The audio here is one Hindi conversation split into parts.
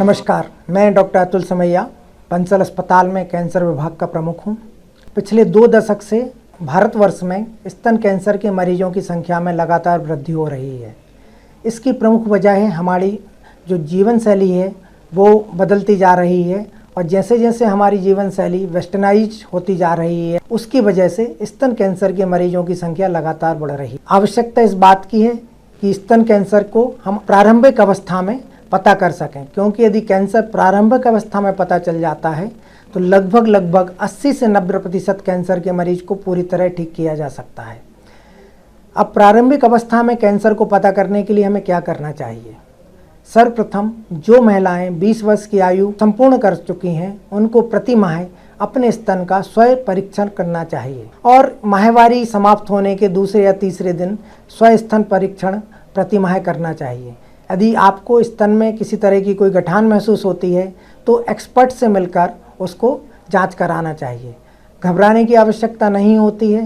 नमस्कार, मैं डॉक्टर अतुल समैया बंसल अस्पताल में कैंसर विभाग का प्रमुख हूं। पिछले 2 दशक से भारतवर्ष में स्तन कैंसर के मरीजों की संख्या में लगातार वृद्धि हो रही है। इसकी प्रमुख वजह है हमारी जो जीवन शैली है वो बदलती जा रही है, और जैसे जैसे हमारी जीवन शैली वेस्टर्नाइज होती जा रही है उसकी वजह से स्तन कैंसर के मरीजों की संख्या लगातार बढ़ रही है। आवश्यकता इस बात की है कि स्तन कैंसर को हम प्रारंभिक अवस्था में पता कर सकें, क्योंकि यदि कैंसर प्रारंभिक अवस्था में पता चल जाता है तो लगभग 80 से 90% कैंसर के मरीज को पूरी तरह ठीक किया जा सकता है। अब प्रारंभिक अवस्था में कैंसर को पता करने के लिए हमें क्या करना चाहिए? सर्वप्रथम जो महिलाएं 20 वर्ष की आयु संपूर्ण कर चुकी हैं उनको प्रति माह अपने स्तन का स्वयं परीक्षण करना चाहिए, और माहवारी समाप्त होने के दूसरे या तीसरे दिन स्वयं स्तन परीक्षण प्रति माह करना चाहिए। यदि आपको स्तन में किसी तरह की कोई गठान महसूस होती है तो एक्सपर्ट से मिलकर उसको जांच कराना चाहिए। घबराने की आवश्यकता नहीं होती है।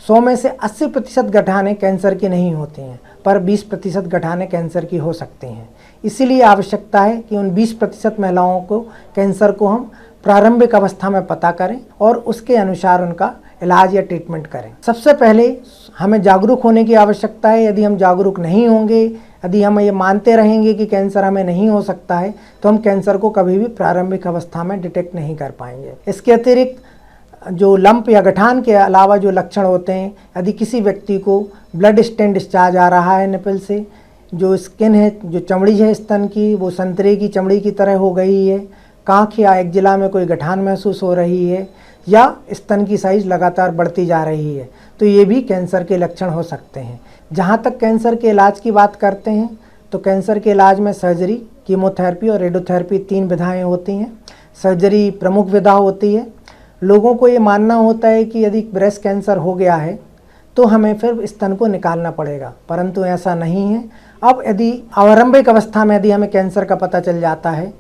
100 में से 80% गठानें कैंसर की नहीं होती हैं, पर 20% गठानें कैंसर की हो सकती हैं। इसीलिए आवश्यकता है कि उन 20% महिलाओं को कैंसर को हम प्रारंभिक अवस्था में पता करें और उसके अनुसार उनका इलाज या ट्रीटमेंट करें। सबसे पहले हमें जागरूक होने की आवश्यकता है। यदि हम जागरूक नहीं होंगे, यदि हम ये मानते रहेंगे कि कैंसर हमें नहीं हो सकता है, तो हम कैंसर को कभी भी प्रारंभिक अवस्था में डिटेक्ट नहीं कर पाएंगे। इसके अतिरिक्त जो लंप या गठान के अलावा जो लक्षण होते हैं, यदि किसी व्यक्ति को ब्लड स्टेन डिस्चार्ज आ रहा है निपल से, जो स्किन है, जो चमड़ी है स्तन की, वो संतरे की चमड़ी की तरह हो गई है, कांख या एक्जिला में कोई गठान महसूस हो रही है, या स्तन की साइज लगातार बढ़ती जा रही है, तो ये भी कैंसर के लक्षण हो सकते हैं। जहाँ तक कैंसर के इलाज की बात करते हैं तो कैंसर के इलाज में सर्जरी, कीमोथेरेपी और रेडियोथेरेपी 3 विधाएं होती हैं। सर्जरी प्रमुख विधा होती है। लोगों को ये मानना होता है कि यदि ब्रेस्ट कैंसर हो गया है तो हमें फिर स्तन को निकालना पड़ेगा, परंतु ऐसा नहीं है। अब यदि आरंभिक अवस्था में यदि हमें कैंसर का पता चल जाता है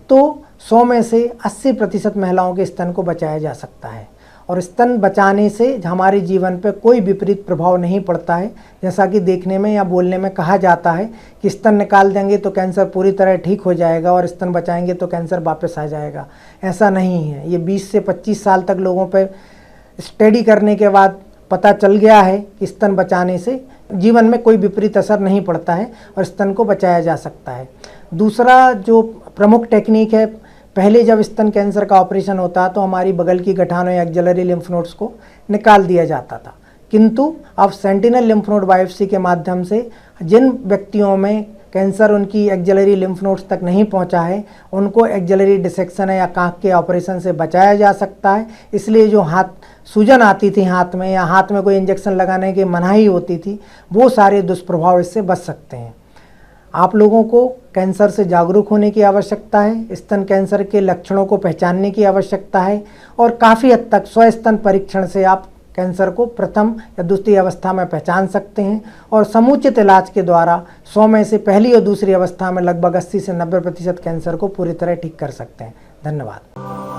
तो 100 में से 80% महिलाओं के स्तन को बचाया जा सकता है, और स्तन बचाने से हमारे जीवन पर कोई विपरीत प्रभाव नहीं पड़ता है। जैसा कि देखने में या बोलने में कहा जाता है कि स्तन निकाल देंगे तो कैंसर पूरी तरह ठीक हो जाएगा और स्तन बचाएंगे तो कैंसर वापस आ जाएगा। ऐसा नहीं है। ये 20 से 25 साल तक लोगों पर स्टडी करने के बाद पता चल गया है कि स्तन बचाने से जीवन में कोई विपरीत असर नहीं पड़ता है और स्तन को बचाया जा सकता है। दूसरा जो प्रमुख टेक्निक है, पहले जब स्तन कैंसर का ऑपरेशन होता तो हमारी बगल की गठानों या एक्जिलरी लिम्फ नोड्स को निकाल दिया जाता था, किंतु अब सेंटिनल लिम्फ नोड बायोप्सी के माध्यम से जिन व्यक्तियों में कैंसर उनकी एक्जिलरी लिम्फ नोड्स तक नहीं पहुंचा है उनको एक्जिलरी डिसेक्शन या कांख के ऑपरेशन से बचाया जा सकता है। इसलिए जो सूजन आती थी हाथ में, या हाथ में कोई इंजेक्शन लगाने की मनाही होती थी, वो सारे दुष्प्रभाव इससे बच सकते हैं। आप लोगों को कैंसर से जागरूक होने की आवश्यकता है, स्तन कैंसर के लक्षणों को पहचानने की आवश्यकता है, और काफ़ी हद तक स्वस्तन परीक्षण से आप कैंसर को प्रथम या दूसरी अवस्था में पहचान सकते हैं, और समुचित इलाज के द्वारा 100 में से पहली और दूसरी अवस्था में लगभग 80 से 90% कैंसर को पूरी तरह ठीक कर सकते हैं। धन्यवाद।